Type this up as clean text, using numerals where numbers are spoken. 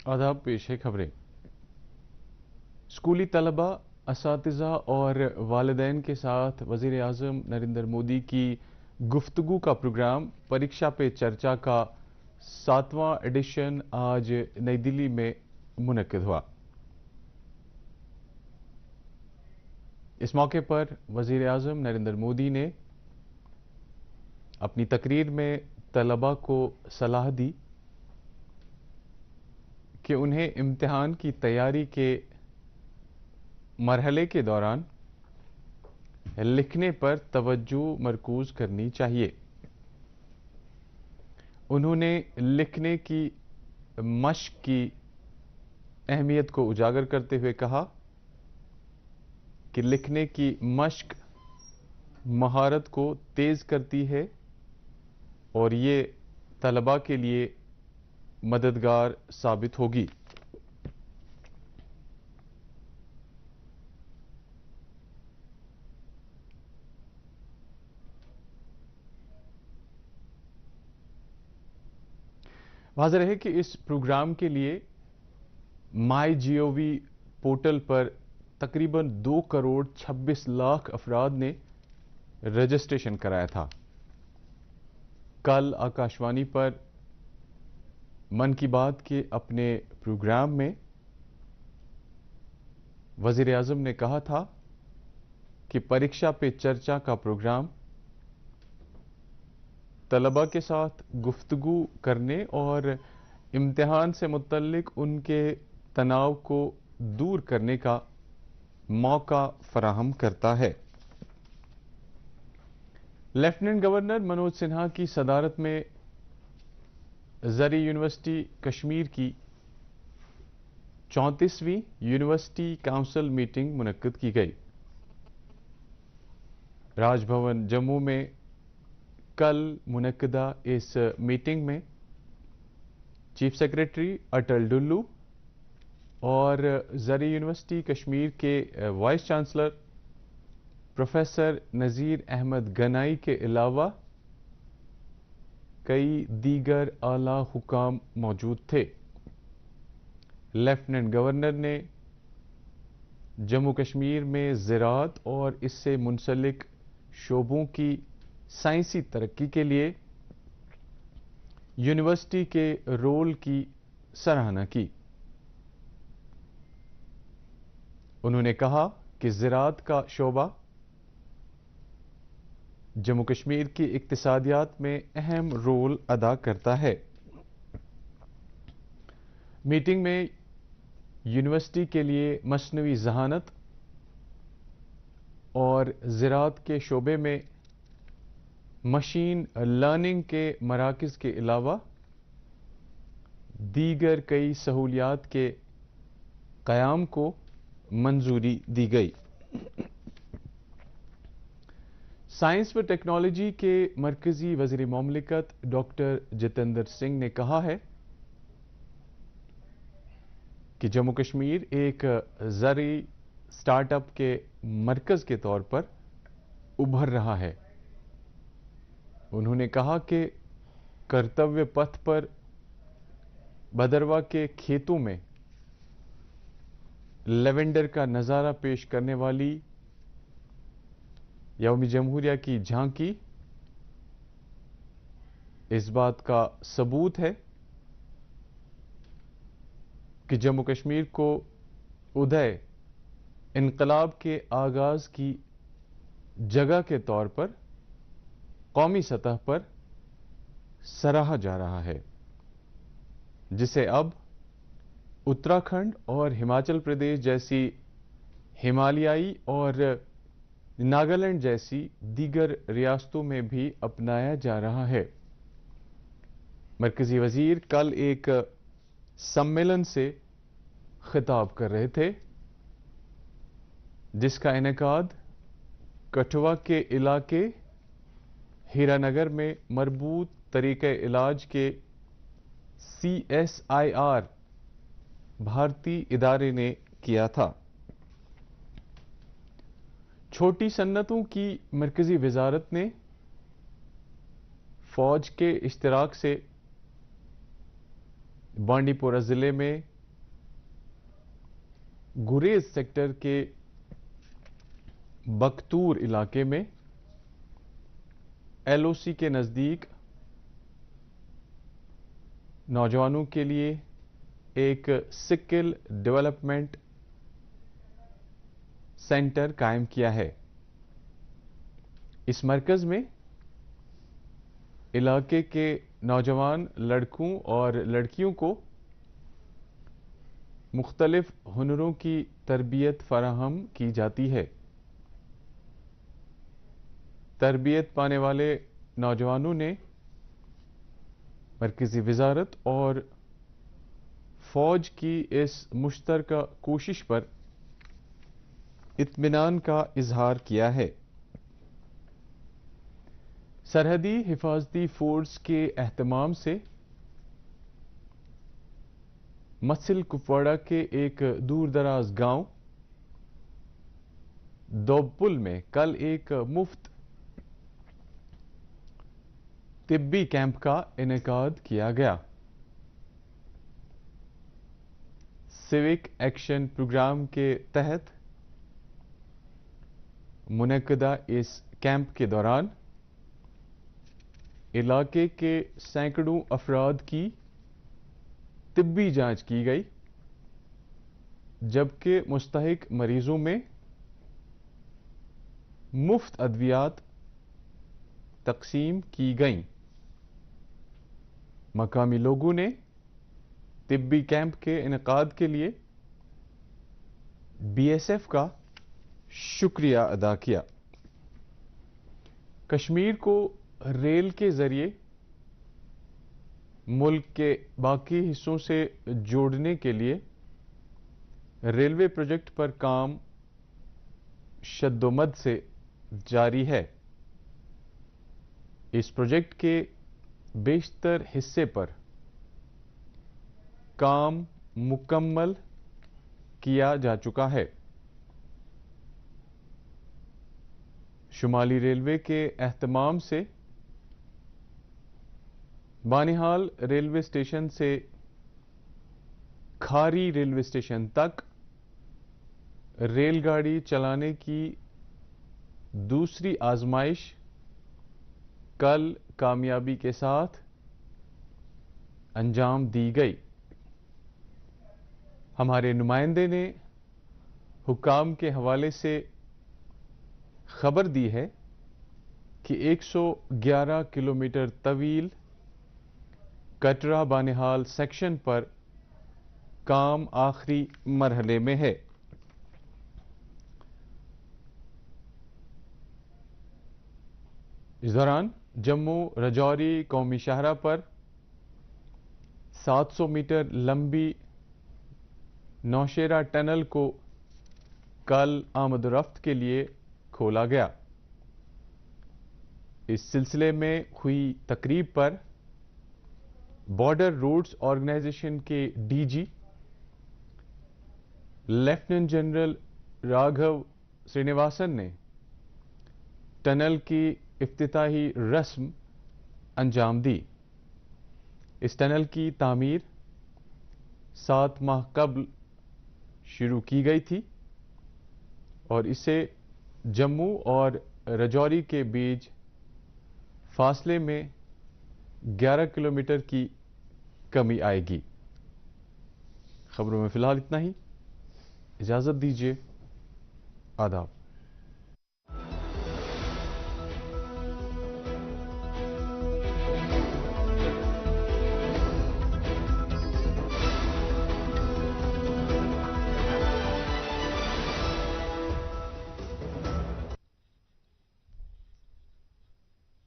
आदाब पेश है खबरें। स्कूली तलबा, असातिज़ा और वालिदैन के साथ वज़ीर आज़म नरेंद्र मोदी की गुफ्तगू का प्रोग्राम परीक्षा पे चर्चा का 7वां एडिशन आज नई दिल्ली में मुनक्किद हुआ। इस मौके पर वज़ीर आज़म नरेंद्र मोदी ने अपनी तकरीर में तलबा को सलाह दी कि उन्हें इम्तिहान की तैयारी के मरहले के दौरान लिखने पर तवज्जो मरकूज करनी चाहिए। उन्होंने लिखने की मश्क की अहमियत को उजागर करते हुए कहा कि लिखने की मश्क महारत को तेज करती है और ये तलबा के लिए मददगार साबित होगी। वाज़ेह है कि इस प्रोग्राम के लिए माई-जीओवी पोर्टल पर तकरीबन 2 करोड़ 26 लाख अफराद ने रजिस्ट्रेशन कराया था। कल आकाशवाणी पर मन की बात के अपने प्रोग्राम में वज़ीर आज़म ने कहा था कि परीक्षा पे चर्चा का प्रोग्राम तलबा के साथ गुफ्तगू करने और इम्तिहान से मुत्तल्लिक उनके तनाव को दूर करने का मौका फराहम करता है। लेफ्टिनेंट गवर्नर मनोज सिन्हा की सदारत में ज़री यूनिवर्सिटी कश्मीर की 34वीं यूनिवर्सिटी काउंसिल मीटिंग मुनक्किद की गई। राजभवन जम्मू में कल मुनक्किदा इस मीटिंग में चीफ सेक्रेटरी अटल डुल्लू और ज़री यूनिवर्सिटी कश्मीर के वाइस चांसलर प्रोफेसर नज़ीर अहमद गनाई के अलावा कई दीगर आला हुकाम मौजूद थे। लेफ्टिनेंट गवर्नर ने जम्मू कश्मीर में ज़राअत और इससे मुंसलिक शोबों की साइंसी तरक्की के लिए यूनिवर्सिटी के रोल की सराहना की। उन्होंने कहा कि ज़राअत का शोबा जम्मू कश्मीर की इक्तिसादियात में अहम रोल अदा करता है। मीटिंग में यूनिवर्सिटी के लिए मसनवी ज़हानत और ज़राअत के शोबे में मशीन लर्निंग के मराकज़ के अलावा दीगर कई सहूलियात के क़याम को मंजूरी दी गई। साइंस व टेक्नोलॉजी के मरकज़ी वज़ीर मुमलिकत डॉक्टर जितेंद्र सिंह ने कहा है कि जम्मू कश्मीर एक ज़री स्टार्टअप के मरकज़ के तौर पर उभर रहा है। उन्होंने कहा कि कर्तव्य पथ पर भदरवा के खेतों में लेवेंडर का नज़ारा पेश करने वाली यौम जमहूरिया की झांकी इस बात का सबूत है कि जम्मू कश्मीर को उदय इनकलाब के आगाज की जगह के तौर पर कौमी सतह पर सराहा जा रहा है, जिसे अब उत्तराखंड और हिमाचल प्रदेश जैसी हिमालयाई और नागालैंड जैसी दीगर रियासतों में भी अपनाया जा रहा है। मरकजी वजीर कल एक सम्मेलन से खिताब कर रहे थे, जिसका इनेकाद कठुआ के इलाके हीरानगर में मरबूत तरीके इलाज के CSIR भारतीय इदारे ने किया था। छोटी सन्नतों की मरकजी वजारत ने फौज के इश्तिराक से बांडीपोरा जिले में गुरेज सेक्टर के बख्तूर इलाके में एलओसी के नज़दीक नौजवानों के लिए एक स्किल डेवलपमेंट सेंटर कायम किया है। इस मरकज़ में इलाके के नौजवान लड़कों और लड़कियों को मुख्तलिफ हुनरों की तरबियत फराहम की जाती है। तरबियत पाने वाले नौजवानों ने मरकज़ी वज़ारत और फ़ौज की इस मुश्तरका कोशिश पर इत्मीनान का इजहार किया है। सरहदी हिफाजती फोर्स के एहतमाम से मसिल कुपवाड़ा के एक दूर दराज गांव दोबपुल में कल एक मुफ्त तिब्बी कैंप का इनेकाद किया गया। सिविक एक्शन प्रोग्राम के तहत मुनक्कदा इस कैंप के दौरान इलाके के सैकड़ों अफराद की तिब्बी जांच की गई, जबकि मुस्तहिक मरीजों में मुफ्त अद्वियात तकसीम की गईं। मकामी लोगों ने तिब्बी कैंप के इनेकाद के लिए बीएसएफ का शुक्रिया अदा किया। कश्मीर को रेल के जरिए मुल्क के बाकी हिस्सों से जोड़ने के लिए रेलवे प्रोजेक्ट पर काम शद्दोमद से जारी है। इस प्रोजेक्ट के बेशतर हिस्से पर काम मुकम्मल किया जा चुका है। शुमाली रेलवे के एहतमाम से बानिहाल रेलवे स्टेशन से खारी रेलवे स्टेशन तक रेलगाड़ी चलाने की दूसरी आजमाइश कल कामयाबी के साथ अंजाम दी गई। हमारे नुमाइंदे ने हुकाम के हवाले से खबर दी है कि 111 किलोमीटर तवील कटरा बानिहाल सेक्शन पर काम आखिरी मरहले में है। इस दौरान जम्मू रजौरी कौमी शाहरा पर 700 मीटर लंबी नौशेरा टनल को कल आमद-ओ-रफ्त के लिए खोला गया। इस सिलसिले में हुई तकरीब पर बॉर्डर रोड्स ऑर्गेनाइजेशन के DG lieutenant general Raghav Srinivasan ने टनल की इफ्तिताही रस्म अंजाम दी। इस टनल की तामीर 7 माह कबल शुरू की गई थी और इसे जम्मू और रजौरी के बीच फासले में 11 किलोमीटर की कमी आएगी। खबरों में फिलहाल इतना ही। इजाजत दीजिए। आदाब।